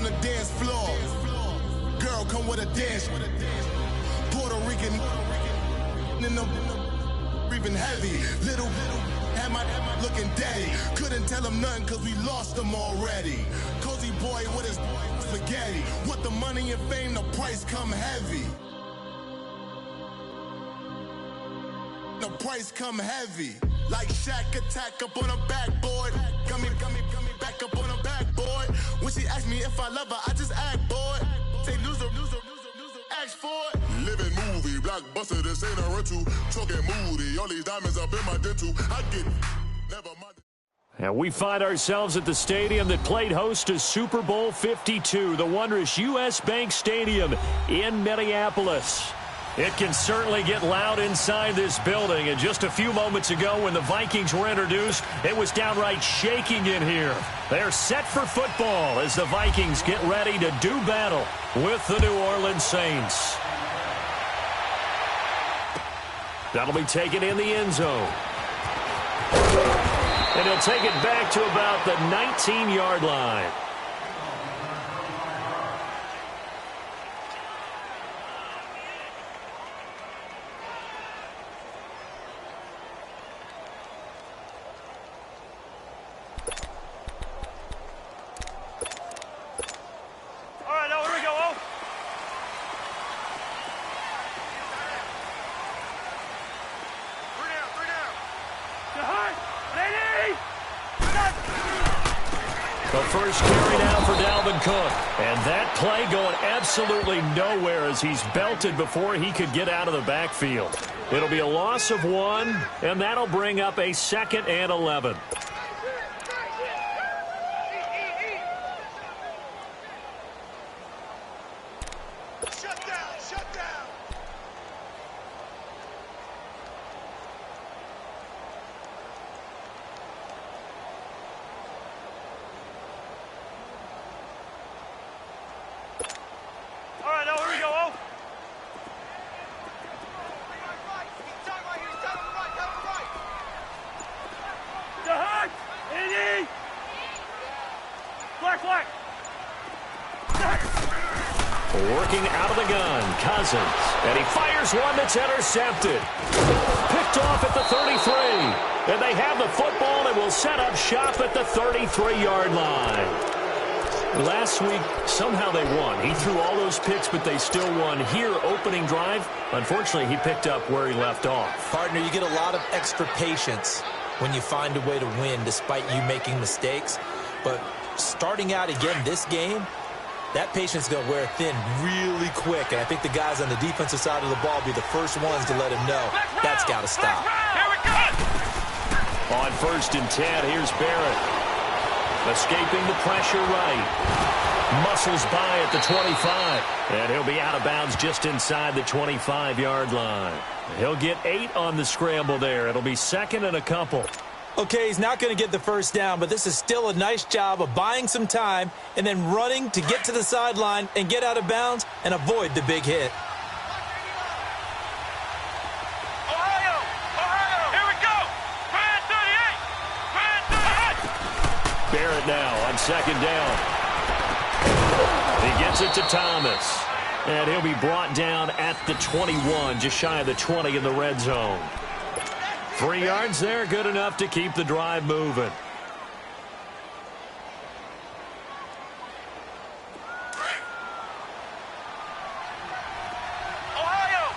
on the dance floor. Girl, come with a dance. Puerto Rican in the breathing heavy. Little had my looking daddy. Couldn't tell him nothing cause we lost him already. Cozy boy with his spaghetti. What the money and fame, the price come heavy. The price come heavy. Like Shaq attack up on a backboard. Gummy, back up on a backboard. When she asked me if I love her, I just act bored. Say loser, ask for it. Living movie, blockbuster, this ain't a rental. Talking moody, all these diamonds up in my dental. I get never mind. And we find ourselves at the stadium that played host to Super Bowl 52, the wondrous U.S. Bank Stadium in Minneapolis. It can certainly get loud inside this building, and just a few moments ago when the Vikings were introduced, it was downright shaking in here. They're set for football as the Vikings get ready to do battle with the New Orleans Saints. That'll be taken in the end zone. And he'll take it back to about the 19-yard line. The first carry down for Dalvin Cook. And that play going absolutely nowhere as he's belted before he could get out of the backfield. It'll be a loss of 1, and that'll bring up a 2nd and 11. Working out of the gun, Cousins. And he fires one that's intercepted. Picked off at the 33. And they have the football and will set up shop at the 33-yard line. Last week, somehow they won. He threw all those picks, but they still won. Here, opening drive, unfortunately, he picked up where he left off. Partner, you get a lot of extra patience when you find a way to win despite you making mistakes. But starting out again this game, that patience is going to wear thin really quick, and I think the guys on the defensive side of the ball will be the first ones to let him know that's got to stop. On 1st and 10, here's Barrett. Escaping the pressure right. Muscles by at the 25. And he'll be out of bounds just inside the 25-yard line. He'll get 8 on the scramble there. It'll be 2nd and a couple. Okay, he's not going to get the first down, but this is still a nice job of buying some time and then running to get to the sideline and get out of bounds and avoid the big hit. Ohio, here we go. Brand 38. Barrett now on 2nd down. He gets it to Thomas. And he'll be brought down at the 21, just shy of the 20 in the red zone. 3 yards there, good enough to keep the drive moving. Ohio.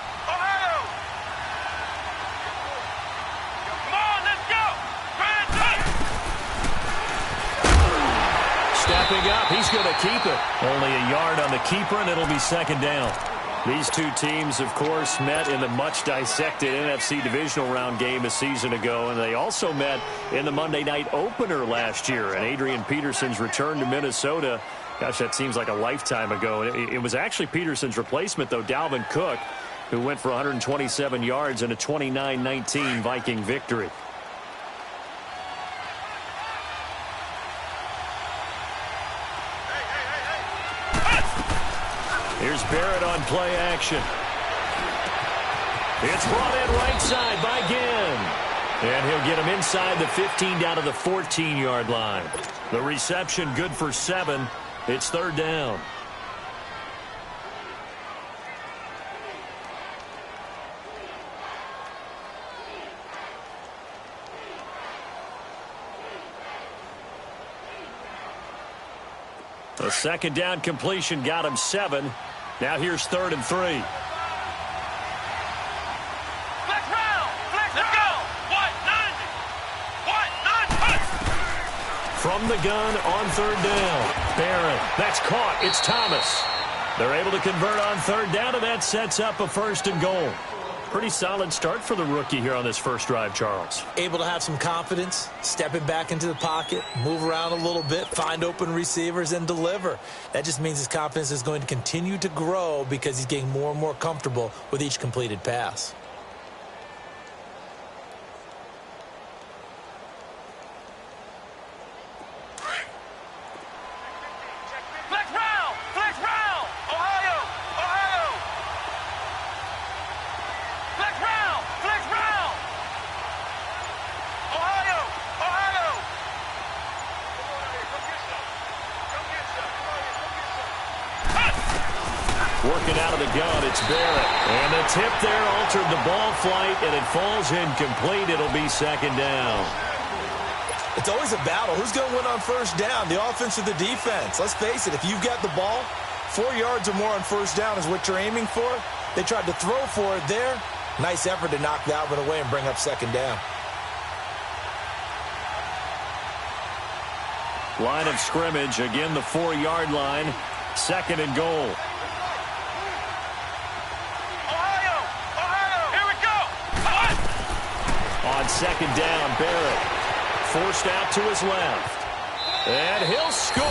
Come on, let's go. Stepping up, he's going to keep it. Only a yard on the keeper, and it'll be 2nd down. These two teams, of course, met in the much-dissected NFC divisional round game a season ago, and they also met in the Monday night opener last year. And Adrian Peterson's return to Minnesota, gosh, that seems like a lifetime ago. It was actually Peterson's replacement, though, Dalvin Cook, who went for 127 yards in a 29-19 Viking victory. Here's Barrett on play action. It's brought in right side by Ginn. And he'll get him inside the 15 down to the 14-yard line. The reception good for 7. It's third down. A second down completion got him 7. Now here's 3rd and 3. Flex round. Flex. Let's go. What? 9. From the gun on 3rd down. Barron. That's caught. It's Thomas. They're able to convert on 3rd down, and that sets up a 1st and goal. Pretty solid start for the rookie here on this first drive, Charles. Able to have some confidence, stepping back into the pocket, move around a little bit, find open receivers, and deliver. That just means his confidence is going to continue to grow because he's getting more and more comfortable with each completed pass. Flex round. Flex round. Ohio. Ohio. Flex round. Flex round. Ohio. Ohio. Come get some. Working out of the gun, it's Barrett. And the tip there altered the ball flight, and it falls incomplete. It'll be 2nd down. It's always a battle. Who's going to win on 1st down, the offense or the defense? Let's face it, if you've got the ball, 4 yards or more on 1st down is what you're aiming for. They tried to throw for it there. Nice effort to knock that one away and bring up 2nd down. Line of scrimmage, again the 4-yard line. 2nd and goal. Ohio. Ohio. Here we go. What? On 2nd down, Barrett. Forced out to his left. And he'll score.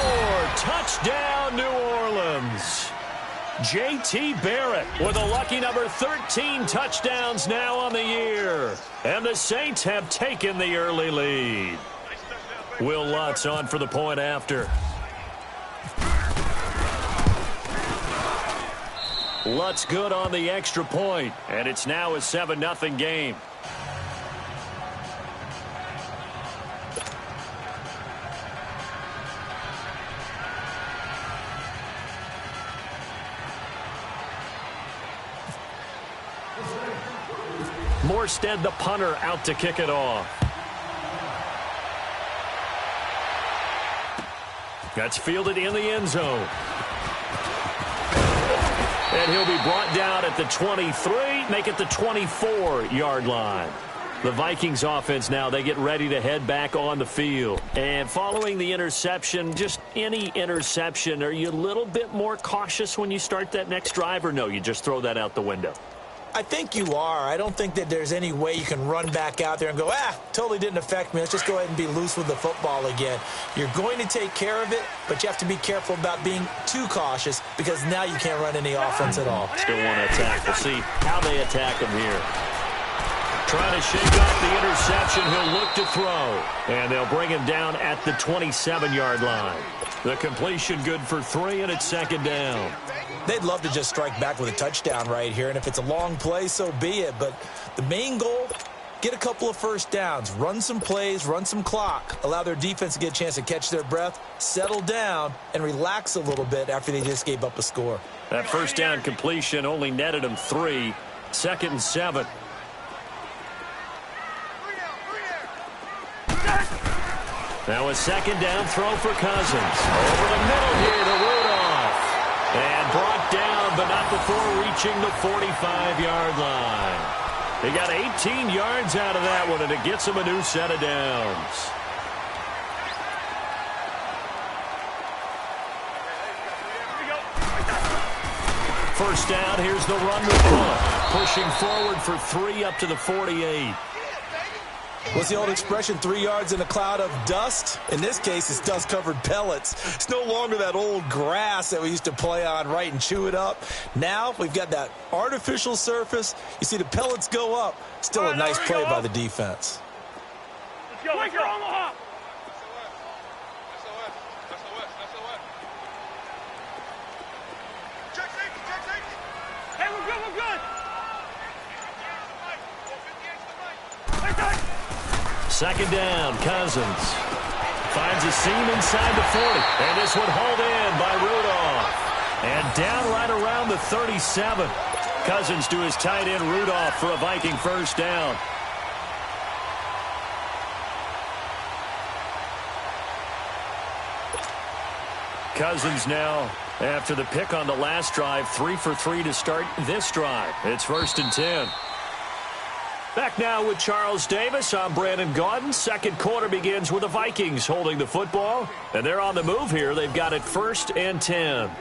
Touchdown, New Orleans. J.T. Barrett with a lucky number 13 touchdowns now on the year. And the Saints have taken the early lead. Will Lutz on for the point after. Lutz good on the extra point. And it's now a 7-0 game. Morstead, the punter, out to kick it off. That's fielded in the end zone. And he'll be brought down at the 23, make it the 24-yard line. The Vikings offense now, they get ready to head back on the field. And following the interception, just any interception, are you a little bit more cautious when you start that next drive, or no, you just throw that out the window? I think you are. I don't think that there's any way you can run back out there and go, totally didn't affect me. Let's just go ahead and be loose with the football again. You're going to take care of it, but you have to be careful about being too cautious because now you can't run any offense at all. Still want to attack. We'll see how they attack him here. Trying to shake off the interception. He'll look to throw. And they'll bring him down at the 27-yard line. The completion good for 3, and it's 2nd down. They'd love to just strike back with a touchdown right here, and if it's a long play, so be it. But the main goal, get a couple of 1st downs, run some plays, run some clock, allow their defense to get a chance to catch their breath, settle down, and relax a little bit after they just gave up a score. That 1st down completion only netted them 3. 2nd and 7. Now a 2nd down throw for Cousins. Over the middle here to Rudolph. And brought down, but not before reaching the 45-yard line. They got 18 yards out of that one, and it gets them a new set of downs. First down, here's the run with Cook. Pushing forward for 3 up to the 48. What's the old expression, 3 yards in a cloud of dust? In this case, it's dust-covered pellets. It's no longer that old grass that we used to play on, right, and chew it up. Now we've got that artificial surface. You see the pellets go up. Still a nice play by the defense. Let's go. Let's go. Omaha. Hey, we're good. We're good. 2nd down, Cousins finds a seam inside the 40. And this one hauled in by down right around the 37. Cousins to his tight end Rudolph for a Viking first down. Cousins now, after the pick on the last drive, 3 for 3 to start this drive. It's 1st and 10. Back now with Charles Davis. I'm Brandon Gaudin. Second quarter begins with the Vikings holding the football. And they're on the move here. They've got it 1st and 10.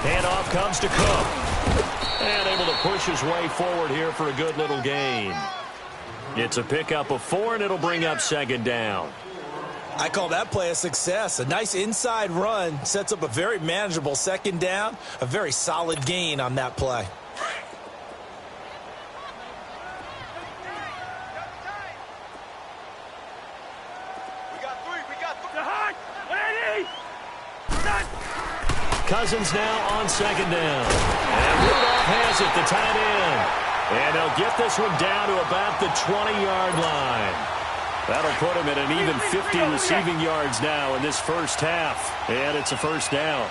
Handoff comes to Cook. And able to push his way forward here for a good little gain. It's a pickup of 4, and it'll bring up 2nd down. I call that play a success. A nice inside run sets up a very manageable 2nd down. A very solid gain on that play. Cousins now on 2nd down. And Rudolph has it, the tight end. And they'll get this one down to about the 20-yard line. That'll put him at an even 50 receiving yards now in this first half. And it's a 1st down.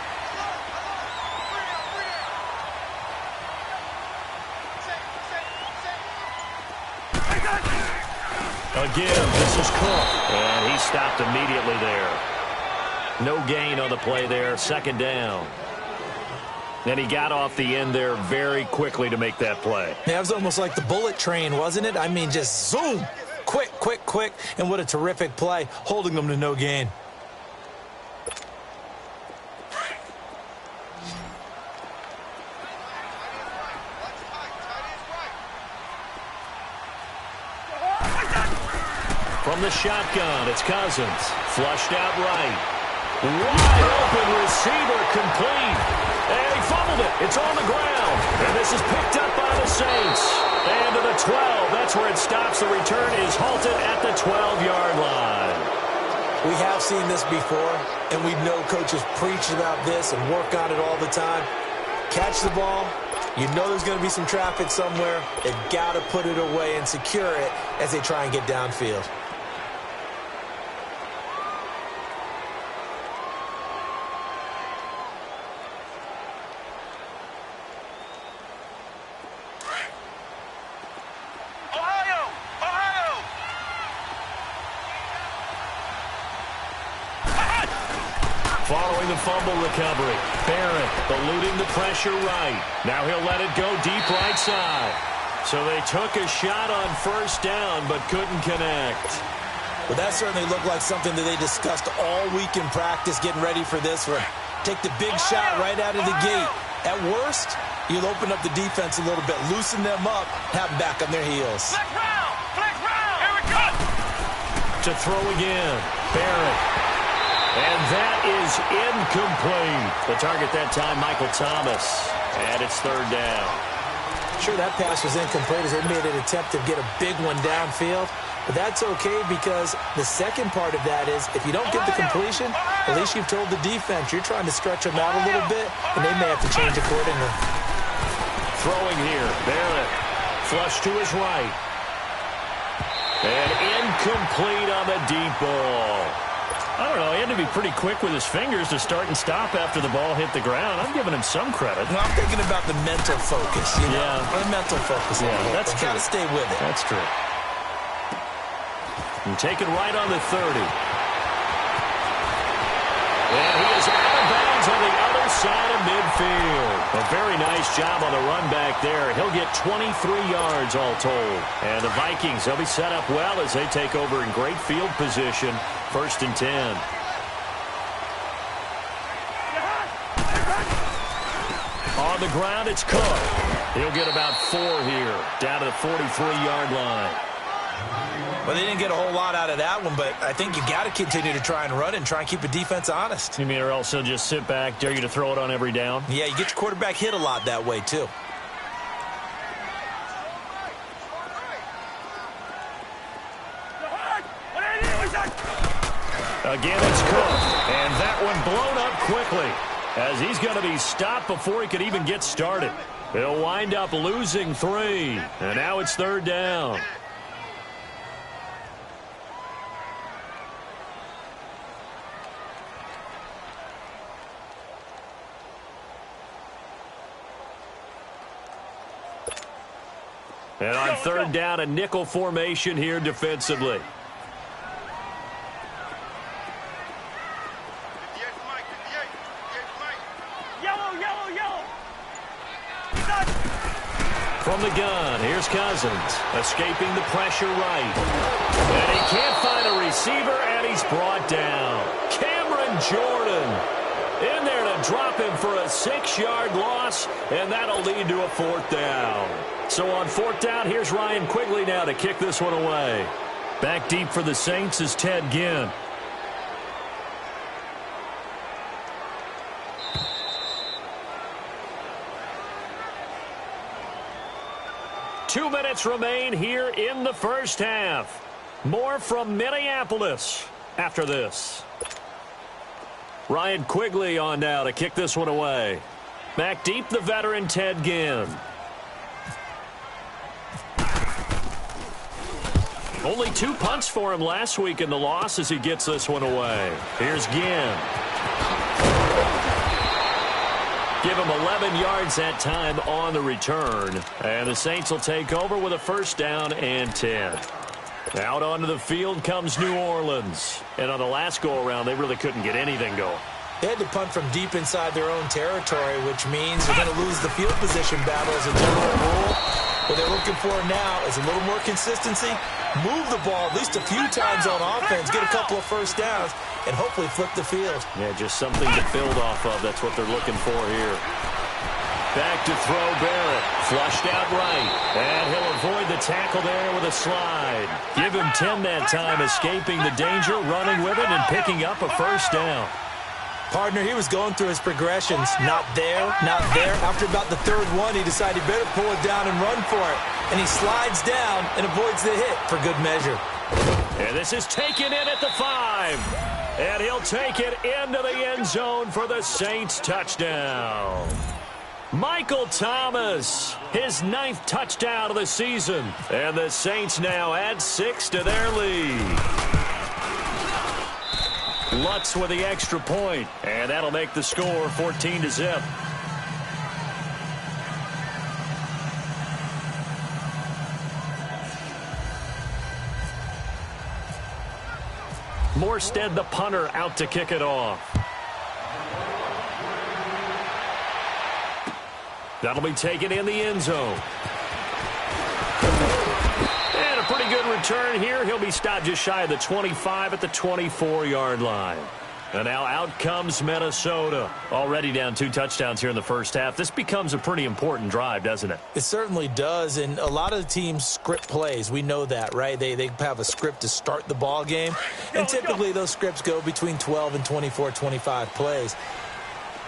Again, this is Cook. And he stopped immediately there. No gain on the play there, 2nd down. And he got off the end there very quickly to make that play. Yeah, it was almost like the bullet train, wasn't it? I mean, just zoom. Quick, quick, quick. And what a terrific play, holding them to no gain. From the shotgun, it's Cousins. Flushed out right. Wide open receiver, complete. And he fumbled it. It's on the ground. And this is picked up by the Saints. And to the 12. That's where it stops. The return is halted at the 12-yard line. We have seen this before, and we know coaches preach about this and work on it all the time. Catch the ball. You know there's going to be some traffic somewhere. They've got to put it away and secure it as they try and get downfield. Following the fumble recovery, Barrett eluding the pressure right. Now he'll let it go deep right side. So they took a shot on 1st down but couldn't connect. Well, that certainly looked like something that they discussed all week in practice getting ready for this one. Take the big shot right out of the gate. At worst, you'll open up the defense a little bit, loosen them up, have them back on their heels. Flex round, here we go. To throw again, Barrett. And that is incomplete. The target that time, Michael Thomas. And it's 3rd down. Sure, that pass was incomplete as they made an attempt to get a big one downfield. But that's okay because the second part of that is if you don't get the completion, at least you've told the defense you're trying to stretch them out a little bit, and they may have to change accordingly. Throwing here, Barrett. Flush to his right. And incomplete on the deep ball. I don't know, he had to be pretty quick with his fingers to start and stop after the ball hit the ground. I'm giving him some credit. Well, I'm thinking about the mental focus, you know? Yeah. The mental focus. Yeah, that's true. Got to stay with it. That's true. And take it right on the 30. And he is out of bounds on the other side of midfield. A very nice job on the run back there. He'll get 23 yards all told. And the Vikings, they'll be set up well as they take over in great field position. 1st and 10. On the ground, it's Cook. He'll get about 4 here, down to the 43-yard line. Well, they didn't get a whole lot out of that one, but I think you got to continue to try and run and try and keep the defense honest. You mean, or else he'll just sit back, dare you to throw it on every down? Yeah, you get your quarterback hit a lot that way, too. Again, it's Cook. And that one blown up quickly as he's going to be stopped before he could even get started. He'll wind up losing 3. And now it's 3rd down. And on 3rd down, a nickel formation here defensively. From the gun, here's Cousins, escaping the pressure right. And he can't find a receiver, and he's brought down. Cameron Jordan in there to drop him for a 6-yard loss, and that'll lead to a 4th down. So on 4th down, here's Ryan Quigley now to kick this one away. Back deep for the Saints is Ted Ginn. Two minutes remain here in the first half. More from Minneapolis after this. Ryan Quigley on now to kick this one away. Back deep, the veteran Ted Ginn. Only 2 punts for him last week in the loss as he gets this one away. Here's Ginn. Give him 11 yards that time on the return. And the Saints will take over with a 1st down and 10. Out onto the field comes New Orleans. And on the last go-around, they really couldn't get anything going. They had to punt from deep inside their own territory, which means they're going to lose the field position battle as a general rule. What they're looking for now is a little more consistency, move the ball at least a few times on offense, get a couple of 1st downs, and hopefully flip the field. Yeah, just something to build off of. That's what they're looking for here. Back to throw Barrett. Flushed out right. And he'll avoid the tackle there with a slide. Give him 10 that time, escaping the danger, running with it, and picking up a 1st down. Partner, he was going through his progressions. Not there, not there. After about the 3rd one, he decided he better pull it down and run for it. And he slides down and avoids the hit for good measure. And this is taken in at the 5. And he'll take it into the end zone for the Saints touchdown. Michael Thomas, his 9th touchdown of the season. And the Saints now add 6 to their lead. Lutz with the extra point, and that'll make the score 14-0. Morstead, the punter, out to kick it off. That'll be taken in the end zone. And a pretty good return here. He'll be stopped just shy of the 25 at the 24-yard line. And now out comes Minnesota. Already down 2 touchdowns here in the first half. This becomes a pretty important drive, doesn't it? It certainly does, and a lot of the teams script plays. We know that, right? They have a script to start the ball game, and typically those scripts go between 12 and 24, 25 plays.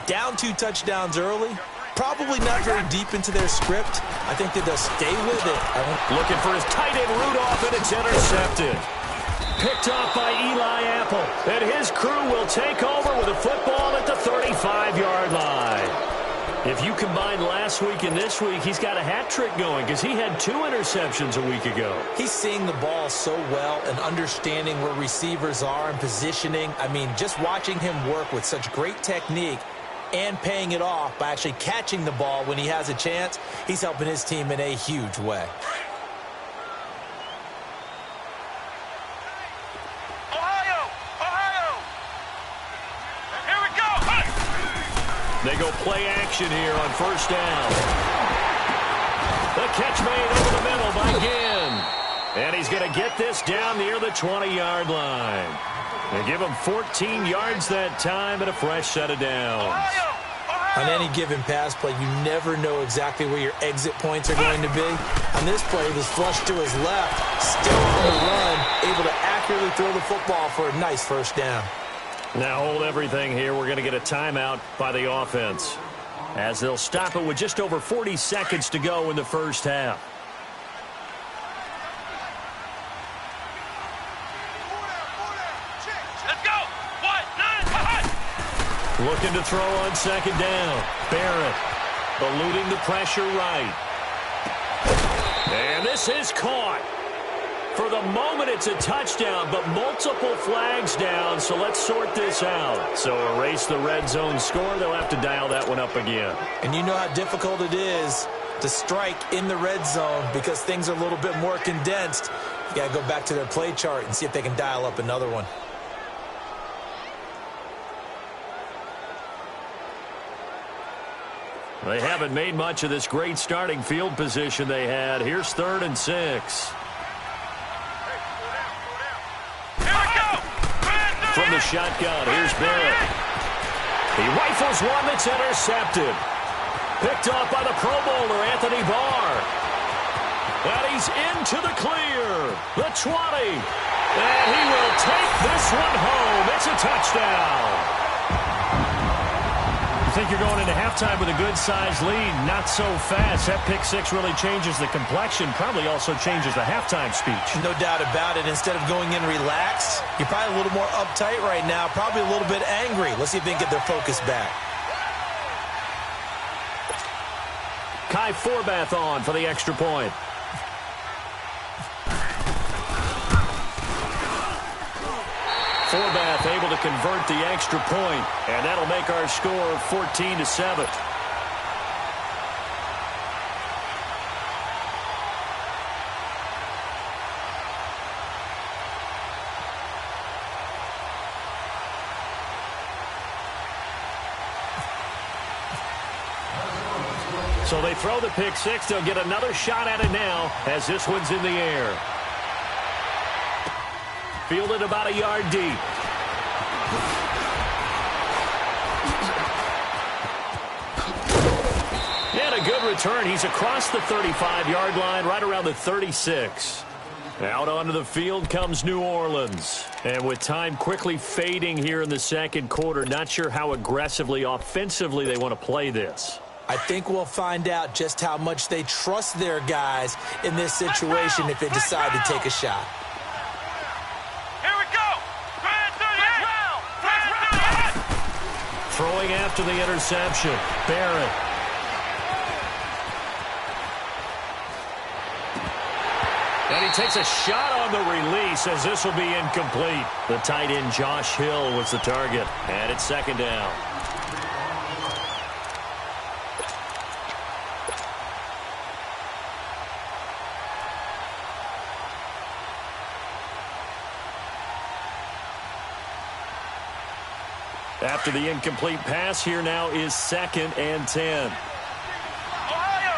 Down 2 touchdowns early, probably not very deep into their script. I think that they'll stay with it. Looking for his tight end Rudolph, and it's intercepted. Picked off by Eli Apple. And his crew will take over with a football at the 35-yard line. If you combine last week and this week, he's got a hat trick going because he had 2 interceptions a week ago. He's seeing the ball so well and understanding where receivers are and positioning. I mean, just watching him work with such great technique and paying it off by actually catching the ball when he has a chance, he's helping his team in a huge way. They go play action here on first down. The catch made over the middle by Ginn. And he's going to get this down near the 20-yard line. They give him 14 yards that time and a fresh set of downs. On any given pass play, you never know exactly where your exit points are going to be. On this play, he was flushed to his left, still on the run, able to accurately throw the football for a nice first down. Now hold everything here. We're going to get a timeout by the offense as they'll stop it with just over 40 seconds to go in the first half. Let's go. 1, 9, Looking to throw on second down. Barrett eluding the pressure right. And this is caught. For the moment, it's a touchdown, but multiple flags down, so let's sort this out. So erase the red zone score. They'll have to dial that one up again. And you know how difficult it is to strike in the red zone because things are a little bit more condensed. You got to go back to their play chart and see if they can dial up another one. They haven't made much of this great starting field position they had. Here's 3rd and 6. From the shotgun, here's Barrett. He rifles one that's intercepted. Picked off by the Pro Bowler, Anthony Barr. And he's into the clear. The 20. And he will take this one home. It's a touchdown. I think you're going into halftime with a good-sized lead. Not so fast. That pick six really changes the complexion. Probably also changes the halftime speech. No doubt about it. Instead of going in relaxed, you're probably a little more uptight right now. Probably a little bit angry. Let's see if they can get their focus back. Kai Forbath on for the extra point. Forbath able to convert the extra point, and that'll make our score 14-7. So they throw the pick six. They'll get another shot at it now as this one's in the air. Fielded about a yard deep. And a good return. He's across the 35-yard line, right around the 36. Out onto the field comes New Orleans. And with time quickly fading here in the second quarter, not sure how aggressively, offensively they want to play this. I think we'll find out just how much they trust their guys in this situation if they decide to take a shot. Throwing after the interception, Barrett. And he takes a shot on the release as this will be incomplete. The tight end Josh Hill was the target, and it's second down. After the incomplete pass, here now is 2nd and 10. Ohio!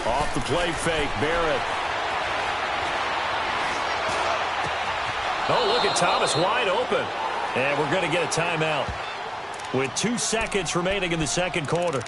Off the play fake, Barrett. Oh, look at Thomas wide open. And we're going to get a timeout with 2 seconds remaining in the second quarter.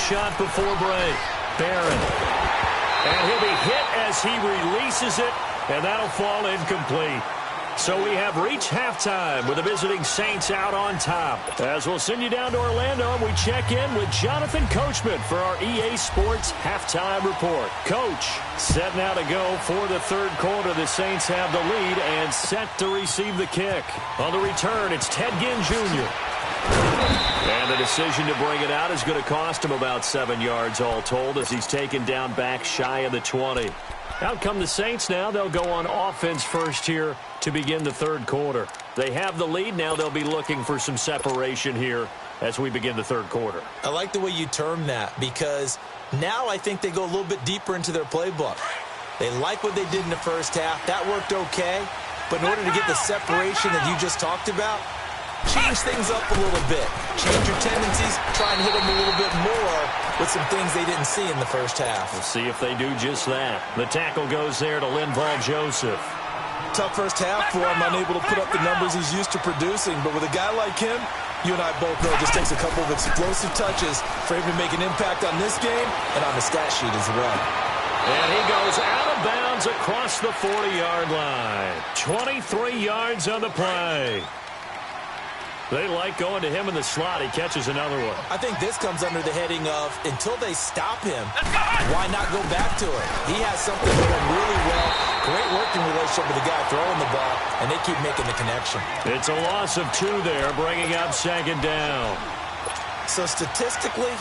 Shot before break. Barrett. And he'll be hit as he releases it, and that'll fall incomplete. So we have reached halftime with the visiting Saints out on top. As we'll send you down to Orlando, and we check in with Jonathan Coachman for our EA Sports Halftime Report. Coach, set now to go for the third quarter. The Saints have the lead and set to receive the kick. On the return, it's Ted Ginn Jr. And the decision to bring it out is going to cost him about 7 yards all told as he's taken down back shy of the 20. Out come the Saints now. They'll go on offense first here to begin the third quarter. They have the lead. Now they'll be looking for some separation here as we begin the third quarter. I like the way you term that because now I think they go a little bit deeper into their playbook. They like what they did in the first half. That worked okay. But in order to get the separation that you just talked about, change things up a little bit. Change your tendencies. Try and hit them a little bit more with some things they didn't see in the first half. We'll see if they do just that. The tackle goes there to Linval Joseph. Tough first half for him, unable to put up the numbers he's used to producing. But with a guy like him, You and I both know it just takes a couple of explosive touches for him to make an impact on this game and on the stat sheet as well. And he goes out of bounds across the 40-yard line. 23 yards on the play. They like going to him in the slot. He catches another one. I think this comes under the heading of, until they stop him, why not go back to it? He has something going really well. Great working relationship with the guy throwing the ball, and they keep making the connection. It's a loss of 2 there, bringing up second down. So statistically,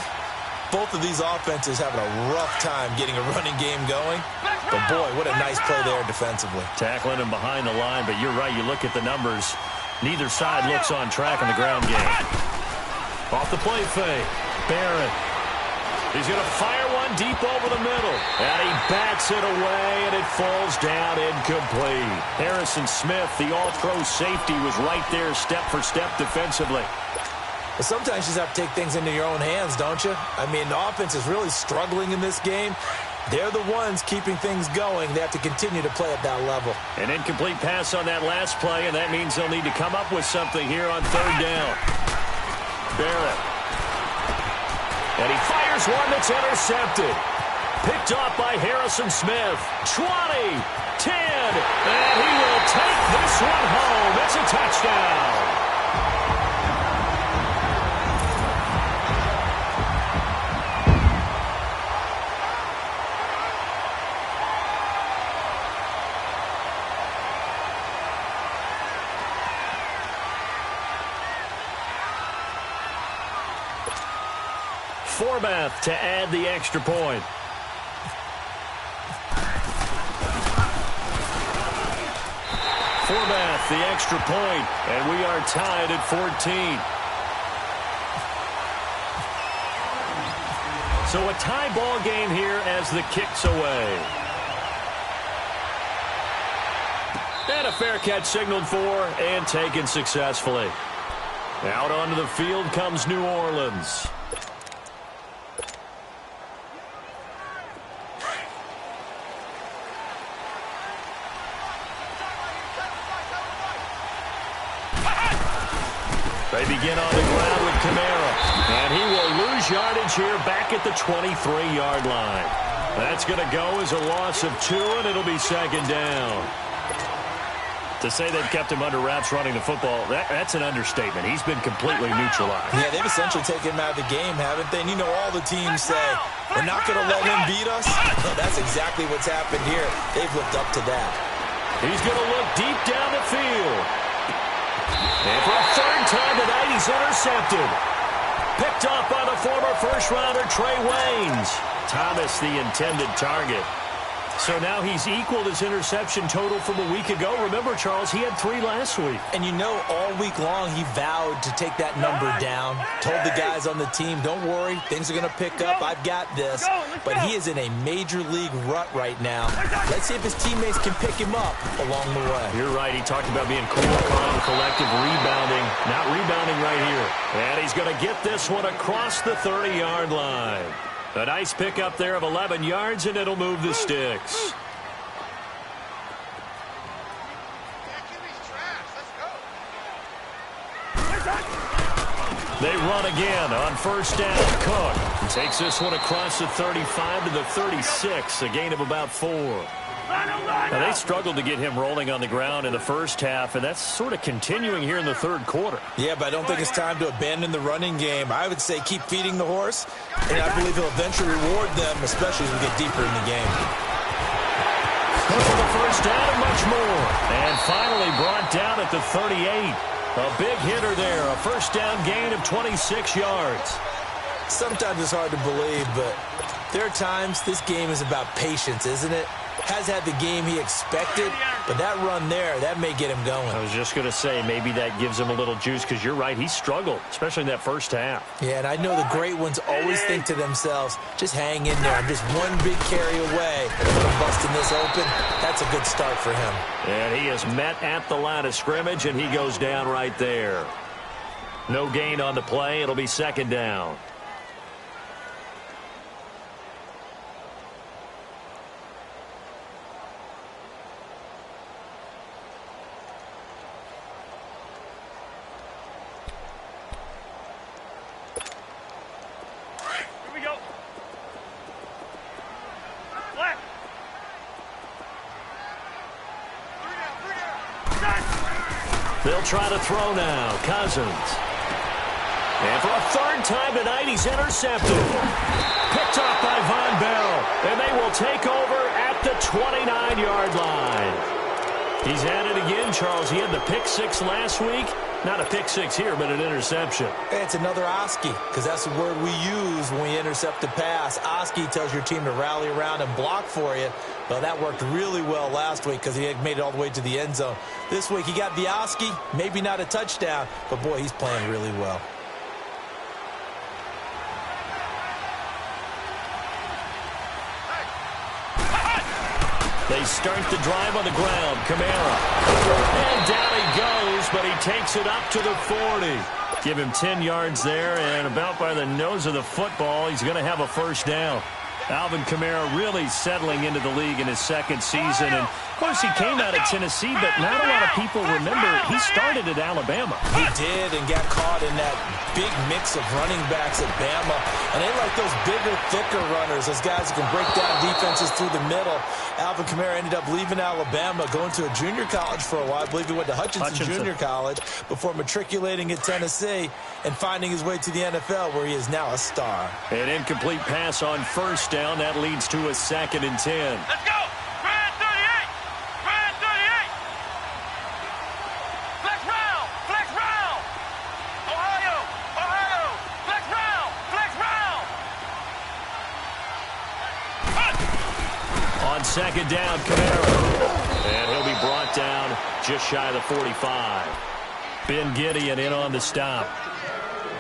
both of these offenses having a rough time getting a running game going. But, boy, what a nice play there defensively. Tackling him behind the line, but you're right. You look at the numbers. Neither side looks on track in the ground game. Off the play fake. Barrett. He's going to fire one deep over the middle. And he bats it away, and it falls down incomplete. Harrison Smith, the all-pro safety, was right there step for step defensively. But sometimes you just have to take things into your own hands, don't you? I mean, the offense is really struggling in this game. They're the ones keeping things going. They have to continue to play at that level. An incomplete pass on that last play, and that means they'll need to come up with something here on third down. Barrett. And he fires one that's intercepted. Picked off by Harrison Smith. 20, 10, and he will take this one home. It's a touchdown. Forbath to add the extra point. Forbath, the extra point, and we are tied at 14. So a tie ball game here as the kick's away. And a fair catch signaled for and taken successfully. Out onto the field comes New Orleans. They begin on the ground with Kamara, and he will lose yardage here back at the 23-yard line. That's going to go as a loss of 2, and it'll be second down. To say they've kept him under wraps running the football, that's an understatement. He's been completely neutralized. Yeah, they've essentially taken him out of the game, haven't they? And you know all the teams say, we're not going to let him beat us. Well, that's exactly what's happened here. They've lived up to that. He's going to look deep down the field. And for a third time tonight, he's intercepted. Picked off by the former first-rounder Trey Waynes. Thomas, the intended target. So now he's equaled his interception total from a week ago. Remember, Charles, he had 3 last week. And you know, all week long, he vowed to take that number down. Told the guys on the team, don't worry, things are going to pick up. I've got this. But he is in a major league rut right now. Let's see if his teammates can pick him up along the way. You're right. He talked about being cool, calm, collective, rebounding. Not rebounding right here. And he's going to get this one across the 30-yard line. A nice pickup there of 11 yards, and it'll move the sticks. They run again on first down. Cook takes this one across the 35 to the 36, a gain of about 4. Now, they struggled to get him rolling on the ground in the first half, and that's sort of continuing here in the third quarter. Yeah, but I don't think it's time to abandon the running game. I would say keep feeding the horse, and I believe he'll eventually reward them, especially as we get deeper in the game. For the first down and much more. And finally brought down at the 38. A big hitter there, a first down gain of 26 yards. Sometimes it's hard to believe, but there are times this game is about patience, isn't it? Has had the game he expected, but that run there, that may get him going. I was just going to say, maybe that gives him a little juice, because you're right, he struggled, especially in that first half. Yeah, and I know the great ones always think to themselves, just hang in there. I'm just one big carry away from busting this open. That's a good start for him. And he is met at the line of scrimmage, and he goes down right there. No gain on the play. It'll be second down. They'll try to throw now. Cousins. And for a third time tonight, he's intercepted. Picked off by Von Bell. And they will take over at the 29-yard line. He's at it again, Charles. He had the pick six last week. Not a pick six here, but an interception. It's another Oski, because that's the word we use when we intercept a pass. Oski tells your team to rally around and block for you. Well, that worked really well last week because he had made it all the way to the end zone. This week, he got the Oski, maybe not a touchdown, but, boy, he's playing really well. They start the drive on the ground. Kamara. And down he goes, but he takes it up to the 40. Give him 10 yards there, and about by the nose of the football, he's going to have a first down. Alvin Kamara really settling into the league in his second season. And, of course, he came out of Tennessee, but not a lot of people remember he started at Alabama. He did and got caught in that big mix of running backs at Bama. And they like those bigger, thicker runners, those guys who can break down defenses through the middle. Alvin Kamara ended up leaving Alabama, going to a junior college for a while. I believe he went to Hutchinson Junior College before matriculating at Tennessee and finding his way to the NFL, where he is now a star. An incomplete pass on first down. That leads to a 2nd and 10. Let's go. Brand 38. Brand 38. Flex round. Flex round. Ohio. Ohio. Flex round. Flex round. On 2nd down, Kamara. And he'll be brought down just shy of the 45. Ben Gideon in on the stop.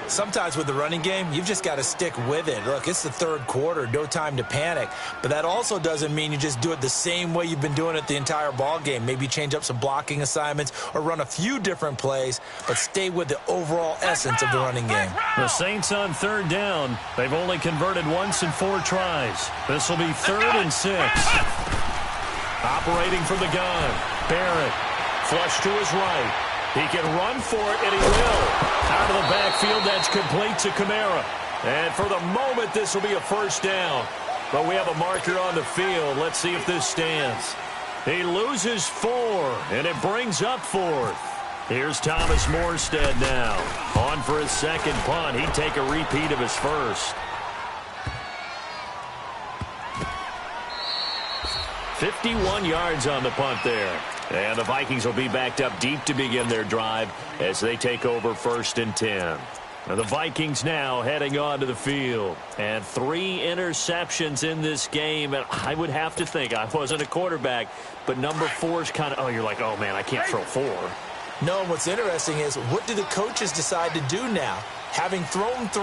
Sometimes with the running game, you've just got to stick with it. Look, it's the third quarter, no time to panic. But that also doesn't mean you just do it the same way you've been doing it the entire ball game. Maybe change up some blocking assignments or run a few different plays, but stay with the overall essence of the running game. The Saints on 3rd down. They've only converted once in 4 tries. This will be 3rd and 6. Operating from the gun. Barrett. Flush to his right. He can run for it, and he will. Out of the backfield, that's complete to Kamara. And for the moment, this will be a first down. But we have a marker on the field. Let's see if this stands. He loses 4, and it brings up 4th. Here's Thomas Morstead now. On for his second punt. He'd take a repeat of his first. 51 yards on the punt there. And the Vikings will be backed up deep to begin their drive as they take over 1st and 10. Now the Vikings now heading onto the field. And 3 interceptions in this game. And I would have to think, I wasn't a quarterback, but number 4 is kind of, oh, you're like, oh, man, I can't throw 4. No, what's interesting is, what do the coaches decide to do now? Having thrown 3,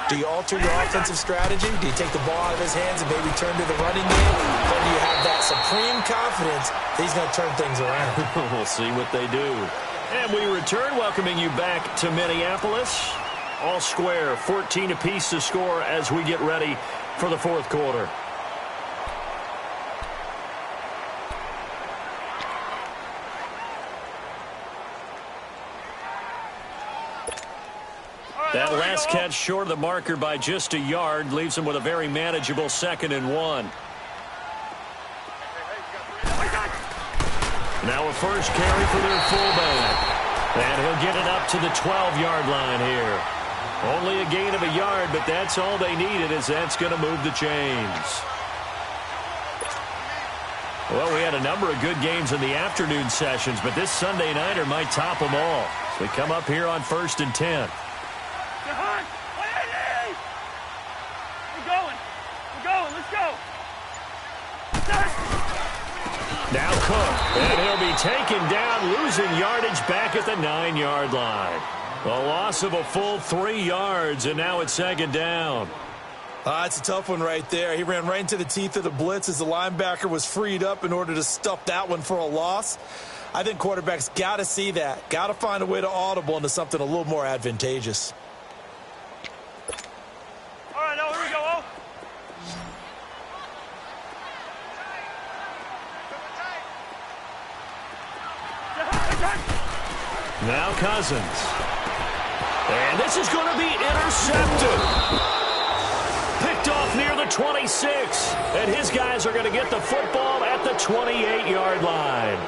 do you alter your offensive strategy? Do you take the ball out of his hands and maybe turn to the running game? Or do you have that supreme confidence that he's going to turn things around? We'll see what they do. And we return, welcoming you back to Minneapolis. All square, 14 apiece to score as we get ready for the 4th quarter. That last catch short of the marker by just a yard leaves him with a very manageable 2nd and 1. Now a first carry for their fullback. And he'll get it up to the 12-yard line here. Only a gain of a yard, but that's all they needed, as that's going to move the chains. Well, we had a number of good games in the afternoon sessions, but this Sunday nighter might top them all. So we come up here on 1st and 10. Now Cook, and he'll be taken down, losing yardage back at the 9-yard line. A loss of a full 3 yards, and now it's 2nd down. It's a tough one right there. He ran right into the teeth of the blitz as the linebacker was freed up in order to stuff that one for a loss. I think quarterbacks got to see that. Got to find a way to audible into something a little more advantageous. All right, now here we go. Now Cousins. And this is going to be intercepted. Picked off near the 26. And his guys are going to get the football at the 28-yard line.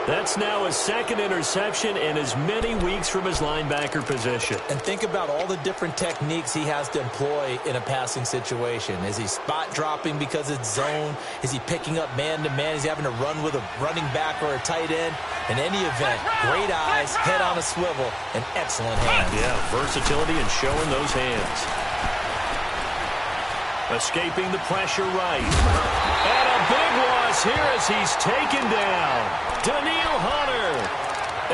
That's now his second interception in as many weeks from his linebacker position. And think about all the different techniques he has to employ in a passing situation. Is he spot dropping because it's zone? Is he picking up man-to-man? Is he having to run with a running back or a tight end? In any event, great eyes, head on a swivel, and excellent hands. Yeah, versatility and showing those hands. Escaping the pressure right. And a big loss here as he's taken down. Daniil Hunter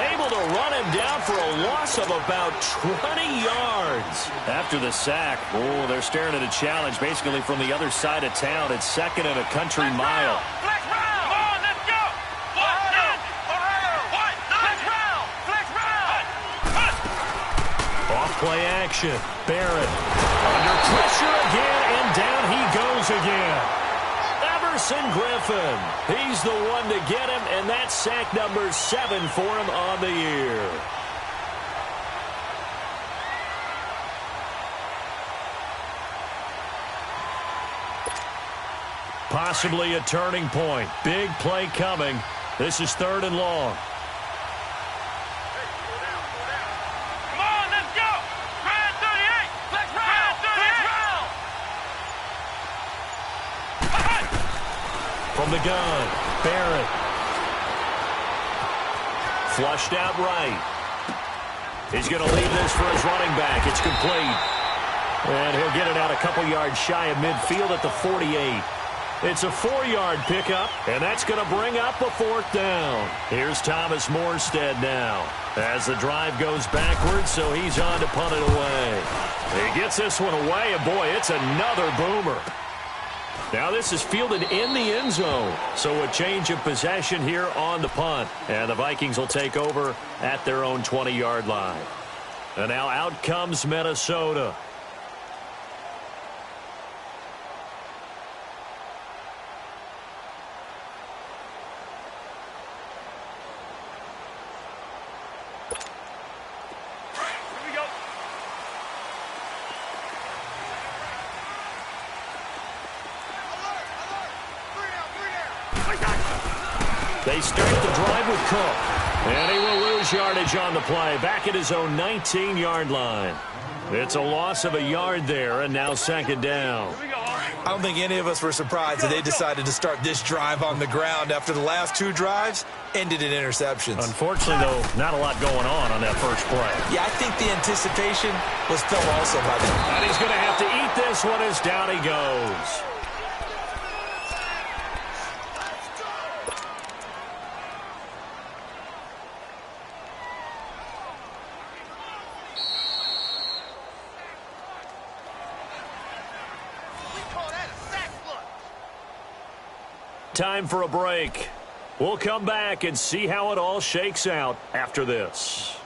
able to run him down for a loss of about 20 yards. After the sack, oh, they're staring at a challenge basically from the other side of town. It's second and a country mile. Flex round. Come on, let's go. Ohio. Flex round. Flex round. Off play action. Barrett under pressure again, and down he goes again. Everson Griffin. He's the one to get him, and that's sack number 7 for him on the year. Possibly a turning point. Big play coming. This is 3rd and long. Come on, let's go. Round 38. Flex round. Flex round. From the gun, Barrett. Flushed out right. He's going to leave this for his running back. It's complete. And he'll get it out a couple yards shy of midfield at the 48. It's a 4-yard pickup, and that's going to bring up a 4th down. Here's Thomas Morstead now as the drive goes backwards, so he's on to punt it away. He gets this one away, and boy, it's another boomer. Now this is fielded in the end zone, so a change of possession here on the punt. And the Vikings will take over at their own 20-yard line. And now out comes Minnesota. They start the drive with Cook. And he will lose yardage on the play. Back at his own 19-yard line. It's a loss of a yard there, and now 2nd down. I don't think any of us were surprised that they decided to start this drive on the ground after the last 2 drives ended in interceptions. Unfortunately, though, not a lot going on that first play. Yeah, I think the anticipation was felt also by them. And he's going to have to eat this one as down he goes. Time for a break. We'll come back and see how it all shakes out after this.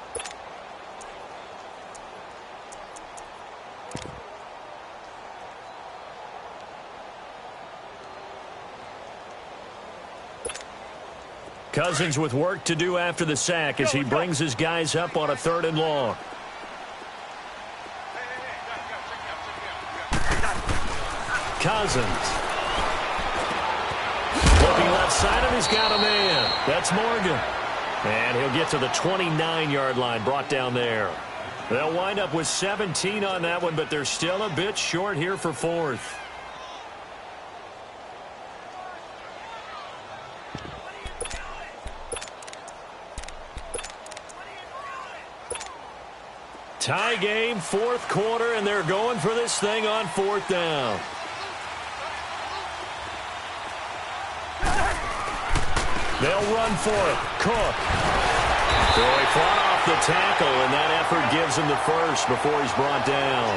Cousins with work to do after the sack as he brings his guys up on a 3rd and long. Cousins. Looking left side, and he's got a man. That's Morgan. And he'll get to the 29-yard line, brought down there. They'll wind up with 17 on that one, but they're still a bit short here for 4th. Tie game, 4th quarter, and they're going for this thing on 4th down. They'll run for it. Cook. Boy, fought off the tackle, and that effort gives him the first before he's brought down.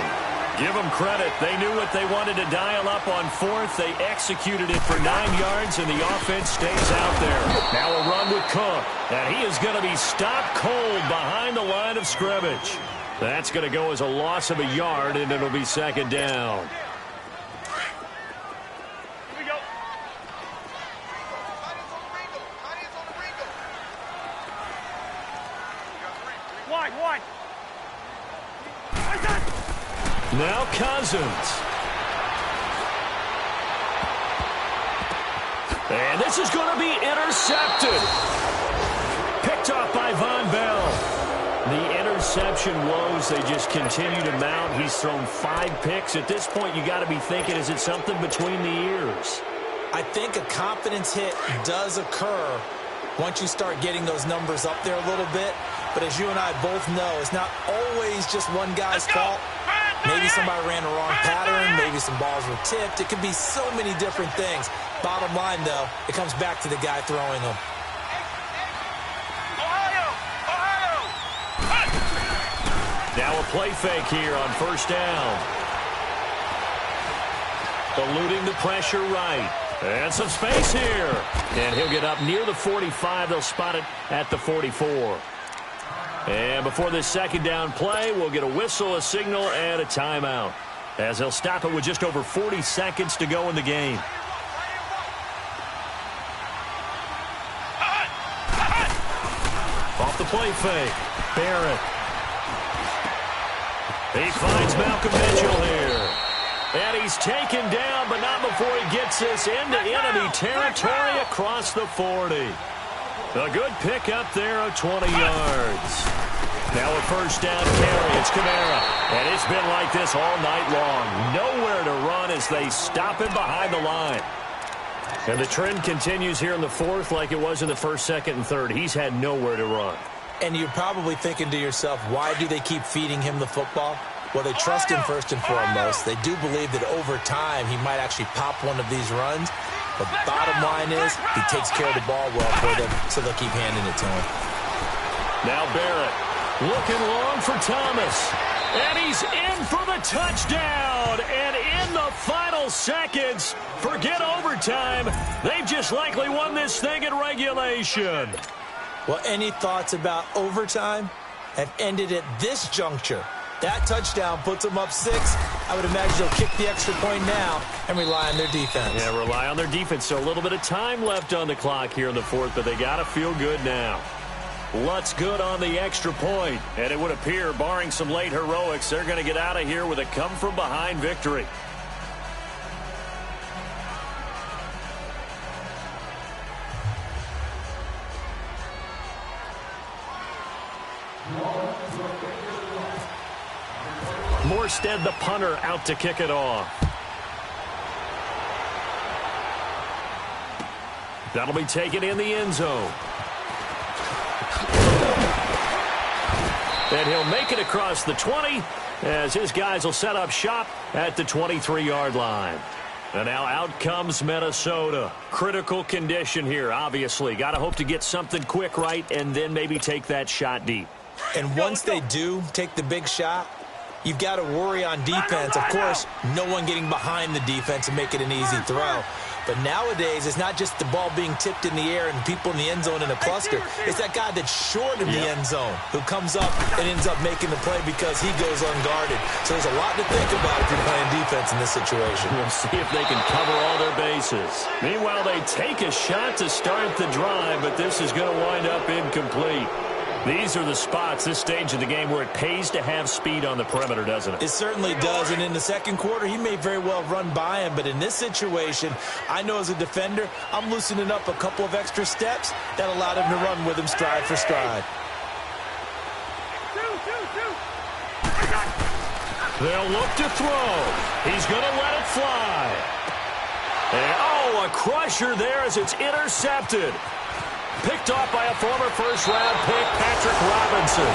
Give them credit. They knew what they wanted to dial up on 4th. They executed it for 9 yards, and the offense stays out there. Now a run with Cook, and he is going to be stopped cold behind the line of scrimmage. That's going to go as a loss of a yard, and it'll be 2nd down. Now Cousins. And this is going to be intercepted. picked off by Von Bell. The interception woes, they just continue to mount. He's thrown 5 picks. At this point, you got to be thinking, is it something between the ears? I think a confidence hit does occur once you start getting those numbers up there a little bit. But as you and I both know, it's not always just one guy's fault. Maybe somebody ran the wrong pattern. Maybe some balls were tipped. It could be so many different things. Bottom line, though, it comes back to the guy throwing them. Now a play fake here on first down. Eluding the pressure right. And some space here. And he'll get up near the 45. They'll spot it at the 44. And before this second down play, we'll get a whistle, a signal, and a timeout, as they'll stop it with just over 40 seconds to go in the game. Off the play fake. Barrett. He finds Malcolm Mitchell here. And he's taken down, but not before he gets this into enemy territory across the 40. A good pick up there of 20 yards. Now a first down carry. It's Kamara. And it's been like this all night long. Nowhere to run as they stop him behind the line. And the trend continues here in the fourth like it was in the first, second, and third. He's had nowhere to run. And you're probably thinking to yourself, why do they keep feeding him the football? Well, they trust him first and foremost. They do believe that over time he might actually pop one of these runs. But bottom line is he takes care of the ball well for them, so they'll keep handing it to him. Now Barrett looking long for Thomas. And he's in for the touchdown. And in the final seconds, forget overtime. They've just likely won this thing in regulation. Well, any thoughts about overtime have ended at this juncture. That touchdown puts them up 6. I would imagine they'll kick the extra point now and rely on their defense. Yeah, rely on their defense. So a little bit of time left on the clock here in the fourth, but they got to feel good now. Lutz good on the extra point, and it would appear, barring some late heroics, they're going to get out of here with a come-from-behind victory. Morstead, the punter, out to kick it off. That'll be taken in the end zone. And he'll make it across the 20 as his guys will set up shop at the 23-yard line. And now out comes Minnesota. Critical condition here, obviously. Got to hope to get something quick right and then maybe take that shot deep. And once they do take the big shot, you've got to worry on defense. Of course, no one getting behind the defense and make it an easy throw. But nowadays, it's not just the ball being tipped in the air and people in the end zone in a cluster. It's that guy that's short of the end zone who comes up and ends up making the play because he goes unguarded. So there's a lot to think about if you're playing defense in this situation. We'll see if they can cover all their bases. Meanwhile, they take a shot to start the drive, but this is going to wind up incomplete. These are the spots, this stage of the game, where it pays to have speed on the perimeter, doesn't it? It certainly does, and in the second quarter, he may very well run by him, but in this situation, I know as a defender, I'm loosening up a couple of extra steps that allowed him to run with him stride for stride. They'll look to throw. He's going to let it fly. And, a crusher there as it's intercepted. Picked off by a former first-round pick, Patrick Robinson.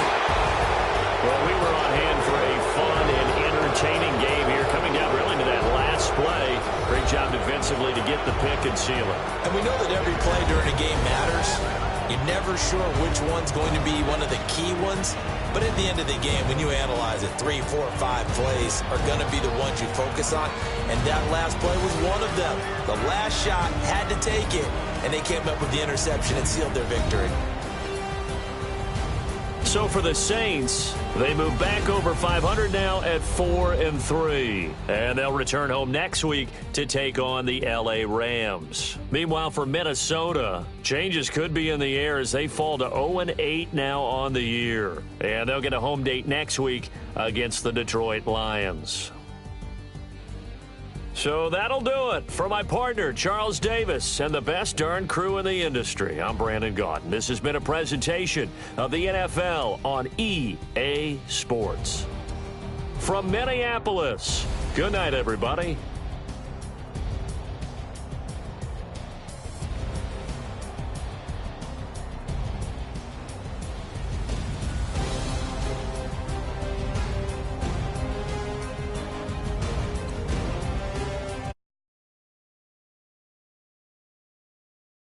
Well, we were on hand for a fun and entertaining game here, coming down really to that last play. Great job defensively to get the pick and seal it. And we know that every play during a game matters. You're never sure which one's going to be one of the key ones. But at the end of the game, when you analyze it, 3, 4, 5 plays are going to be the ones you focus on. And that last play was one of them. The last shot had to take it, and they came up with the interception and sealed their victory. So for the Saints, they move back over 500 now at 4-3. And they'll return home next week to take on the LA Rams. Meanwhile, for Minnesota, changes could be in the air as they fall to 0-8 now on the year. And they'll get a home date next week against the Detroit Lions. So that'll do it. For my partner, Charles Davis, and the best darn crew in the industry, I'm Brandon Gaudin. This has been a presentation of the NFL on EA Sports. From Minneapolis, good night, everybody.